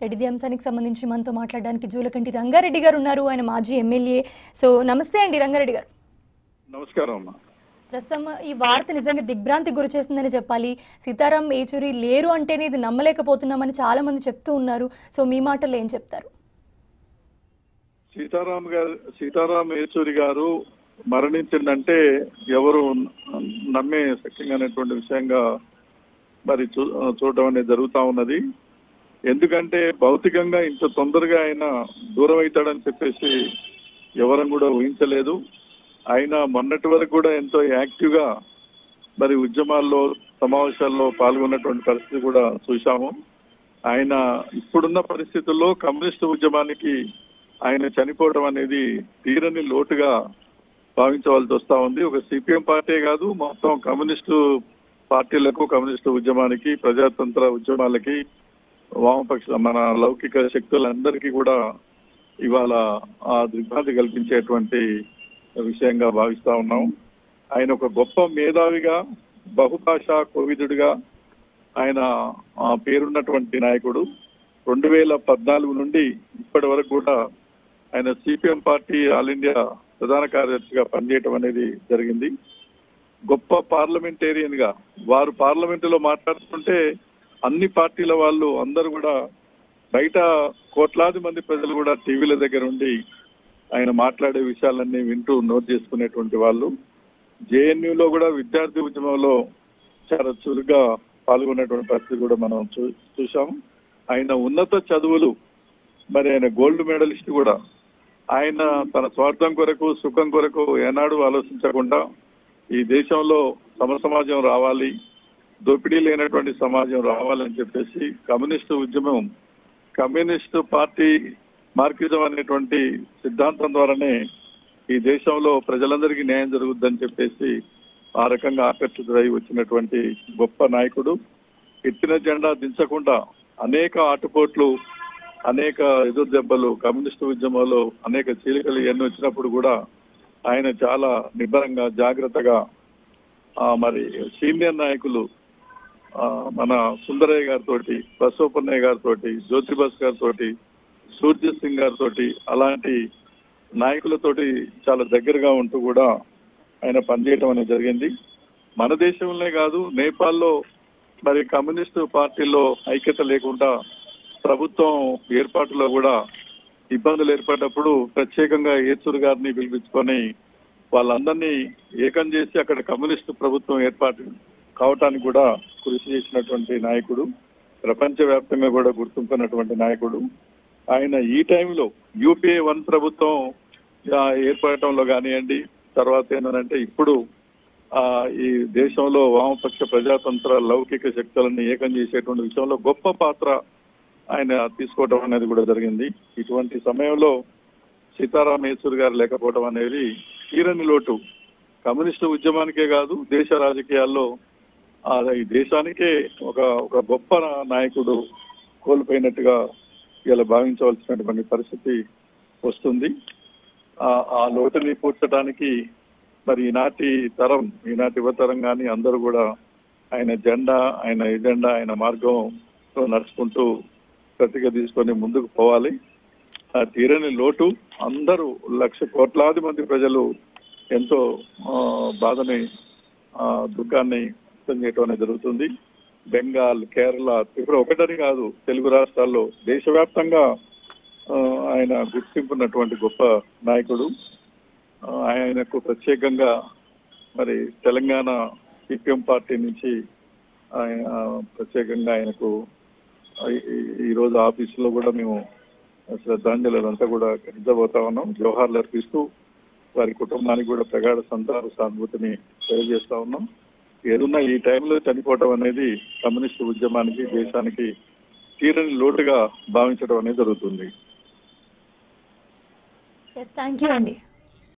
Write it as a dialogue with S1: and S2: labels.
S1: రెడ్డి అంశానికి సంబంధించి మనతో మాట్లాడడానికి జూలకంటి రంగారెడ్డి గారు ఉన్నారు. ఆయన మాజీ ఎమ్మెల్యే. సో నమస్తే అండి రంగారెడ్డి గారు.
S2: నమస్కారం అమ్మా.
S1: ప్రస్తుతం ఈ వార్త నిజంగా దిగ్భ్రాంతికి గురి చేస్తుందని చెప్పాలి. సీతారాం ఏచూరి లేరు అంటేనే ఇది నమ్మలేకపోతున్నామని చాలా మంది చెప్తూ ఉన్నారు. సో మీ మాటల్లో ఏం చెప్తారు?
S2: సీతారాం ఏచూరి గారు మరణించిందంటే ఎవరు నమ్మే శక్యంగా అనేటువంటి విషయంగా మరి చూడడం అనేది జరుగుతూ ఉన్నది. ఎందుకంటే భౌతికంగా ఇంత తొందరగా ఆయన దూరం అవుతాడని చెప్పేసి ఎవరం కూడా ఊహించలేదు. ఆయన మొన్నటి వరకు కూడా ఎంతో యాక్టివ్గా మరి ఉద్యమాల్లో సమావేశాల్లో పాల్గొన్నటువంటి పరిస్థితి కూడా చూశాము. ఆయన ఇప్పుడున్న పరిస్థితుల్లో కమ్యూనిస్టు ఉద్యమానికి ఆయన చనిపోవడం అనేది తీరని లోటుగా భావించవలసి వస్తూ ఉంది. ఒక సిపిఎం పార్టీ కాదు, మొత్తం కమ్యూనిస్టు పార్టీలకు, కమ్యూనిస్టు ఉద్యమానికి, ప్రజాతంత్ర ఉద్యమాలకి, వామపక్ష మన లౌకిక శక్తులందరికీ కూడా ఇవాళ ఆ దిగ్భ్రాంతి కల్పించేటువంటి విషయంగా భావిస్తా ఉన్నాం. ఆయన ఒక గొప్ప మేధావిగా, బహుభాషా కోవిదుడిగా ఆయన పేరున్నటువంటి నాయకుడు. 2014 నుండి ఇప్పటి వరకు కూడా ఆయన సిపిఎం పార్టీ ఆల్ ఇండియా ప్రధాన కార్యదర్శిగా పనిచేయటం అనేది జరిగింది. గొప్ప పార్లమెంటేరియన్ గా వారు పార్లమెంటులో మాట్లాడుతుంటే అన్ని పార్టీల వాళ్ళు అందరూ కూడా బయట కోట్లాది మంది ప్రజలు కూడా టీవీల దగ్గర ఉండి ఆయన మాట్లాడే విషయాలన్నీ వింటూ నోట్ చేసుకునేటువంటి వాళ్ళు. జేఎన్యూలో కూడా విద్యార్థి ఉద్యమంలో చాలా చురుగ్గా పాల్గొనేటువంటి పరిస్థితి కూడా మనం చూసాం. ఆయన ఉన్నత చదువులు, మరి ఆయన గోల్డ్ మెడలిస్ట్ కూడా. ఆయన తన స్వార్థం కొరకు, సుఖం కొరకు ఏనాడు ఆలోచించకుండా ఈ దేశంలో సమసమాజం రావాలి, దోపిడీ లేనటువంటి సమాజం రావాలని చెప్పేసి కమ్యూనిస్టు ఉద్యమం, కమ్యూనిస్టు పార్టీ మార్క్సిజం అనేటువంటి సిద్ధాంతం ద్వారానే ఈ దేశంలో ప్రజలందరికీ న్యాయం జరుగుద్దని చెప్పేసి ఆ రకంగా ఆకర్షితుడై వచ్చినటువంటి గొప్ప నాయకుడు. ఎత్తిన జెండా దించకుండా అనేక ఆటుపోట్లు, అనేక ఎదురు దెబ్బలు, కమ్యూనిస్టు ఉద్యమంలో అనేక చీలికలు ఎన్ని వచ్చినప్పుడు కూడా ఆయన చాలా నిబ్బరంగా, జాగ్రత్తగా మరి సీనియర్ నాయకులు మన సుందరయ్య గారితో, బసవపున్నయ్య గారితో, జ్యోతిబస్ గారితో, సూర్జిత్ సింగ్ గారితో, అలాంటి నాయకులతోటి చాలా దగ్గరగా ఉంటూ కూడా ఆయన పనిచేయటం అనేది జరిగింది. మన దేశంలోనే కాదు, నేపాల్లో మరి కమ్యూనిస్టు పార్టీల్లో ఐక్యత లేకుండా ప్రభుత్వం ఏర్పాటులో కూడా ఇబ్బందులు ఏర్పడినప్పుడు ప్రత్యేకంగా ఏచూరి గారిని పిలిపించుకొని వాళ్ళందరినీ ఏకం చేసి అక్కడ కమ్యూనిస్టు ప్రభుత్వం ఏర్పాటు కావటానికి కూడా కృషి చేసినటువంటి నాయకుడు, ప్రపంచవ్యాప్తంగా కూడా గుర్తింపున్నటువంటి నాయకుడు. ఆయన ఈ టైంలో యూపీఏ 1 ప్రభుత్వం ఏర్పడటంలో కానివ్వండి, తర్వాత ఏంటంటే ఇప్పుడు ఈ దేశంలో వామపక్ష ప్రజాతంత్ర లౌకిక శక్తులను ఏకం చేసేటువంటి విషయంలో గొప్ప పాత్ర ఆయన తీసుకోవడం అనేది కూడా జరిగింది. ఇటువంటి సమయంలో సీతారాం ఏచూరి గారు లేకపోవడం అనేది తీరని లోటు. కమ్యూనిస్టు ఉద్యమానికే కాదు, దేశ రాజకీయాల్లో ఈ దేశానికే ఒక గొప్ప నాయకుడు కోల్పోయినట్టుగా ఇలా భావించవలసినటువంటి పరిస్థితి వస్తుంది. ఆ లోటుని పూడ్చడానికి మరి ఈనాటి తరం, ఈనాటి యువతరం కానీ అందరూ కూడా ఆయన జెండా, ఆయన ఎజెండా, ఆయన మార్గంలో నడుచుకుంటూ ప్రతిగా తీసుకొని ముందుకు పోవాలి. ఆ తీరని లోటు అందరూ కోట్లాది మంది ప్రజలు ఎంతో బాధని, దుఃఖాన్ని వ్యక్తం చేయటం అనేది జరుగుతుంది. బెంగాల్, కేరళ, త్రిపుర ఒకటని కాదు, తెలుగు రాష్ట్రాల్లో దేశవ్యాప్తంగా ఆయన గుర్తింపున్నటువంటి గొప్ప నాయకుడు. ఆయనకు ప్రత్యేకంగా మరి తెలంగాణ సిపిఎం పార్టీ నుంచి ఆయన ప్రత్యేకంగా ఆయనకు ఈరోజు ఆఫీసులో కూడా మేము శ్రద్ధాంజలి అంతా కూడా కలిసబోతా ఉన్నాం. జోహార్లు అర్పిస్తూ వారి కుటుంబానికి కూడా ప్రగాఢ సంతాప సానుభూతిని తెలియజేస్తా ఉన్నాం. ఏదున్నా ఈ టైంలో చనిపోవటం అనేది కమ్యూనిస్టు ఉద్యమానికి, దేశానికి తీరని లోటుగా భావించడం అనేది జరుగుతుంది.
S1: థ్యాంక్ యూ అండి.